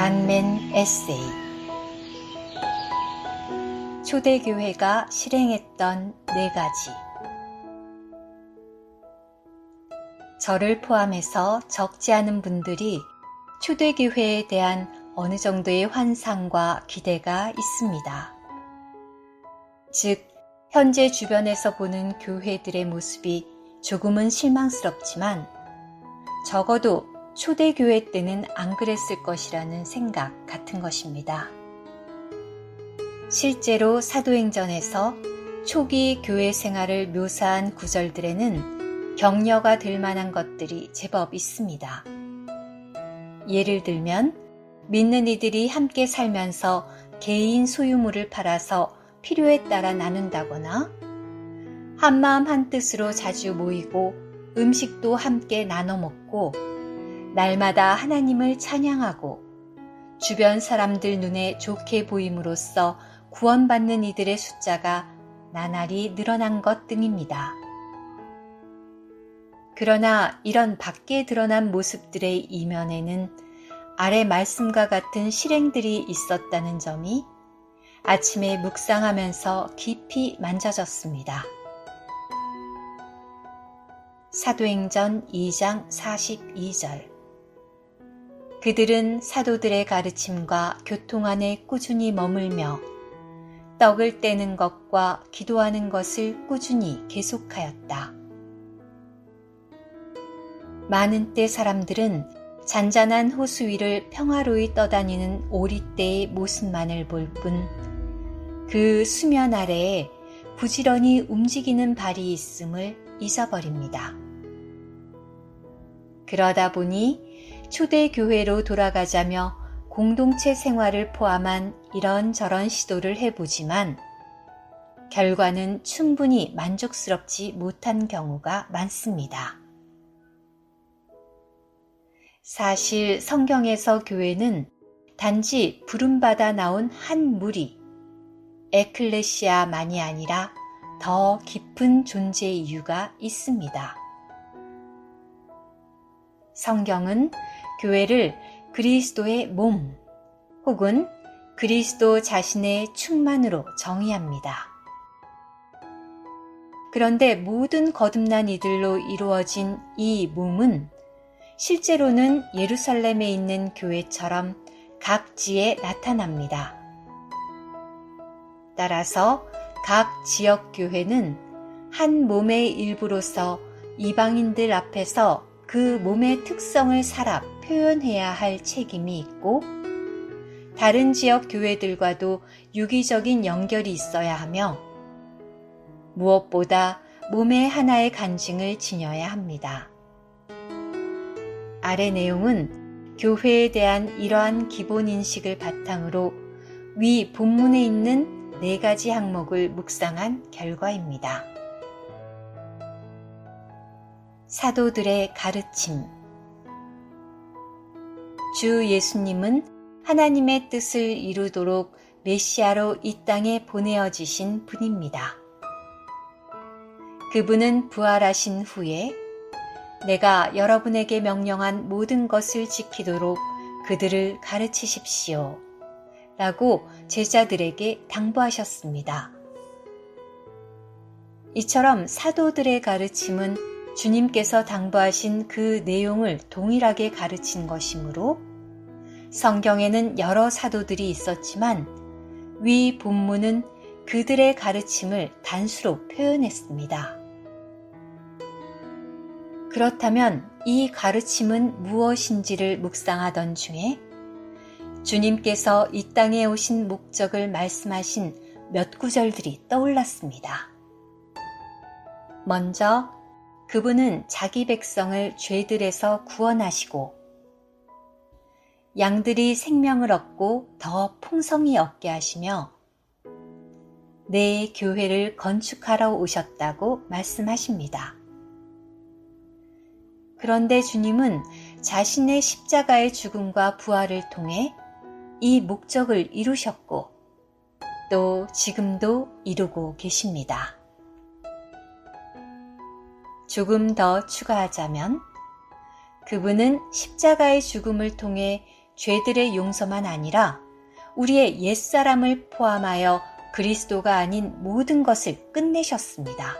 원맨 에세이. 초대교회가 실행했던 4가지. 저를 포함해서 적지 않은 분들이 초대교회에 대한 어느 정도의 환상과 기대가 있습니다. 즉, 현재 주변에서 보는 교회들의 모습이 조금은 실망스럽지만 적어도 초대교회 때는 안 그랬을 것이라는 생각 같은 것입니다. 실제로 사도행전에서 초기 교회 생활을 묘사한 구절들에는 격려가 될 만한 것들이 제법 있습니다. 예를 들면 믿는 이들이 함께 살면서 개인 소유물을 팔아서 필요에 따라 나눈다거나 한마음 한뜻으로 자주 모이고 음식도 함께 나눠 먹고 날마다 하나님을 찬양하고 주변 사람들 눈에 좋게 보임으로써 구원받는 이들의 숫자가 나날이 늘어난 것 등입니다. 그러나 이런 밖에 드러난 모습들의 이면에는 아래 말씀과 같은 실행들이 있었다는 점이 아침에 묵상하면서 깊이 만져졌습니다. 사도행전 2장 42절. 그들은 사도들의 가르침과 교통 안에 꾸준히 머물며 떡을 떼는 것과 기도하는 것을 꾸준히 계속하였다. 많은 때 사람들은 잔잔한 호수 위를 평화로이 떠다니는 오리떼의 모습만을 볼 뿐 그 수면 아래에 부지런히 움직이는 발이 있음을 잊어버립니다. 그러다 보니 초대교회로 돌아가자며 공동체 생활을 포함한 이런저런 시도를 해보지만 결과는 충분히 만족스럽지 못한 경우가 많습니다. 사실 성경에서 교회는 단지 부름받아 나온 한 무리, 에클레시아만이 아니라 더 깊은 존재 이유가 있습니다. 성경은 교회를 그리스도의 몸 혹은 그리스도 자신의 충만으로 정의합니다. 그런데 모든 거듭난 이들로 이루어진 이 몸은 실제로는 예루살렘에 있는 교회처럼 각지에 나타납니다. 따라서 각 지역 교회는 한 몸의 일부로서 이방인들 앞에서 그 몸의 특성을 살아 표현해야 할 책임이 있고 다른 지역 교회들과도 유기적인 연결이 있어야 하며 무엇보다 몸의 하나의 간증을 지녀야 합니다. 아래 내용은 교회에 대한 이러한 기본 인식을 바탕으로 위 본문에 있는 4가지 항목을 묵상한 결과입니다. 사도들의 가르침. 주 예수님은 하나님의 뜻을 이루도록 메시아로 이 땅에 보내어지신 분입니다. 그분은 부활하신 후에 내가 여러분에게 명령한 모든 것을 지키도록 그들을 가르치십시오. 라고 제자들에게 당부하셨습니다. 이처럼 사도들의 가르침은 주님께서 당부하신 그 내용을 동일하게 가르친 것이므로 성경에는 여러 사도들이 있었지만 위 본문은 그들의 가르침을 단수로 표현했습니다. 그렇다면 이 가르침은 무엇인지를 묵상하던 중에 주님께서 이 땅에 오신 목적을 말씀하신 몇 구절들이 떠올랐습니다. 먼저 그분은 자기 백성을 죄들에서 구원하시고 양들이 생명을 얻고 더 풍성히 얻게 하시며 내 교회를 건축하러 오셨다고 말씀하십니다. 그런데 주님은 자신의 십자가의 죽음과 부활을 통해 이 목적을 이루셨고 또 지금도 이루고 계십니다. 조금 더 추가하자면 그분은 십자가의 죽음을 통해 죄들의 용서만 아니라 우리의 옛사람을 포함하여 그리스도가 아닌 모든 것을 끝내셨습니다.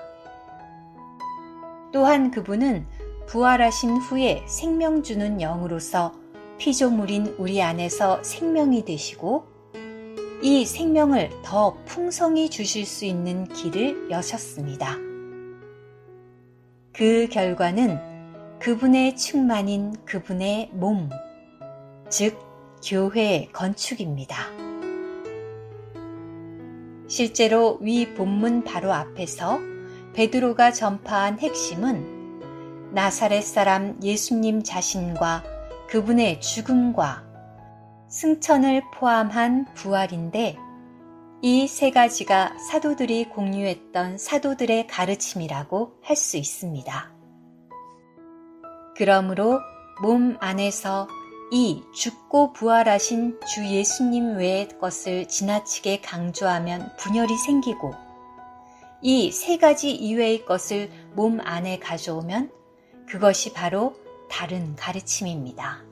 또한 그분은 부활하신 후에 생명 주는 영으로서 피조물인 우리 안에서 생명이 되시고 이 생명을 더 풍성히 주실 수 있는 길을 여셨습니다. 그 결과는 그분의 충만인 그분의 몸, 즉 교회의 건축입니다. 실제로 위 본문 바로 앞에서 베드로가 전파한 핵심은 나사렛 사람 예수님 자신과 그분의 죽음과 승천을 포함한 부활인데 이 세 가지가 사도들이 공유했던 사도들의 가르침이라고 할 수 있습니다. 그러므로 몸 안에서 이 죽고 부활하신 주 예수님 외의 것을 지나치게 강조하면 분열이 생기고 이 세 가지 이외의 것을 몸 안에 가져오면 그것이 바로 다른 가르침입니다.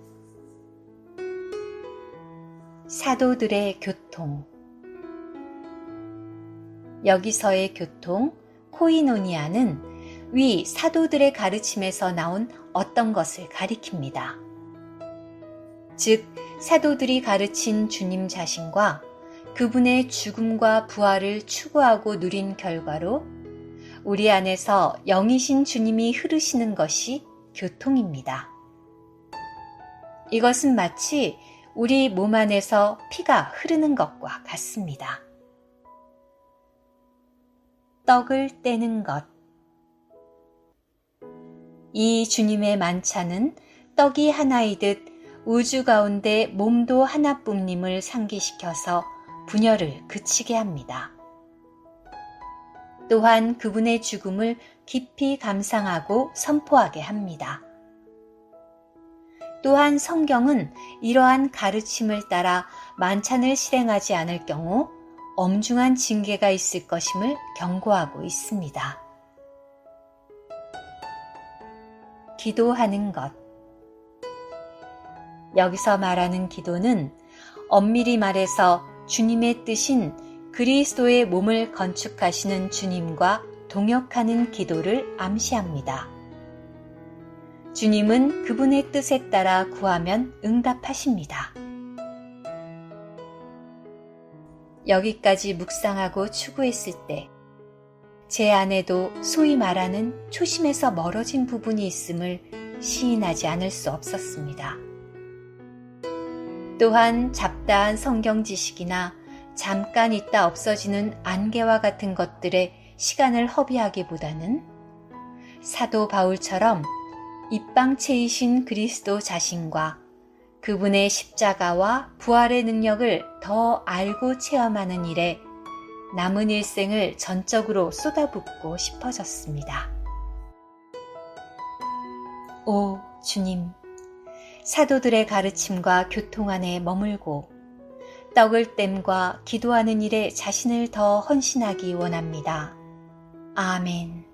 사도들의 교통. 여기서의 교통, 코이노니아는 위 사도들의 가르침에서 나온 어떤 것을 가리킵니다. 즉, 사도들이 가르친 주님 자신과 그분의 죽음과 부활을 추구하고 누린 결과로 우리 안에서 영이신 주님이 흐르시는 것이 교통입니다. 이것은 마치 우리 몸 안에서 피가 흐르는 것과 같습니다. 떡을 떼는 것. 이 주님의 만찬은 떡이 하나이듯 우주 가운데 몸도 하나뿐임을 상기시켜서 분열을 그치게 합니다. 또한 그분의 죽음을 깊이 감상하고 선포하게 합니다. 또한 성경은 이러한 가르침을 따라 만찬을 실행하지 않을 경우 엄중한 징계가 있을 것임을 경고하고 있습니다. 기도하는 것. 여기서 말하는 기도는 엄밀히 말해서 주님의 뜻인 그리스도의 몸을 건축하시는 주님과 동역하는 기도를 암시합니다. 주님은 그분의 뜻에 따라 구하면 응답하십니다. 여기까지 묵상하고 추구했을 때 제 안에도 소위 말하는 초심에서 멀어진 부분이 있음을 시인하지 않을 수 없었습니다. 또한 잡다한 성경 지식이나 잠깐 있다 없어지는 안개와 같은 것들에 시간을 허비하기보다는 사도 바울처럼 입방체이신 그리스도 자신과 그분의 십자가와 부활의 능력을 더 알고 체험하는 일에 남은 일생을 전적으로 쏟아붓고 싶어졌습니다. 오 주님, 사도들의 가르침과 교통 안에 머물고 떡을 땜과 기도하는 일에 자신을 더 헌신하기 원합니다. 아멘.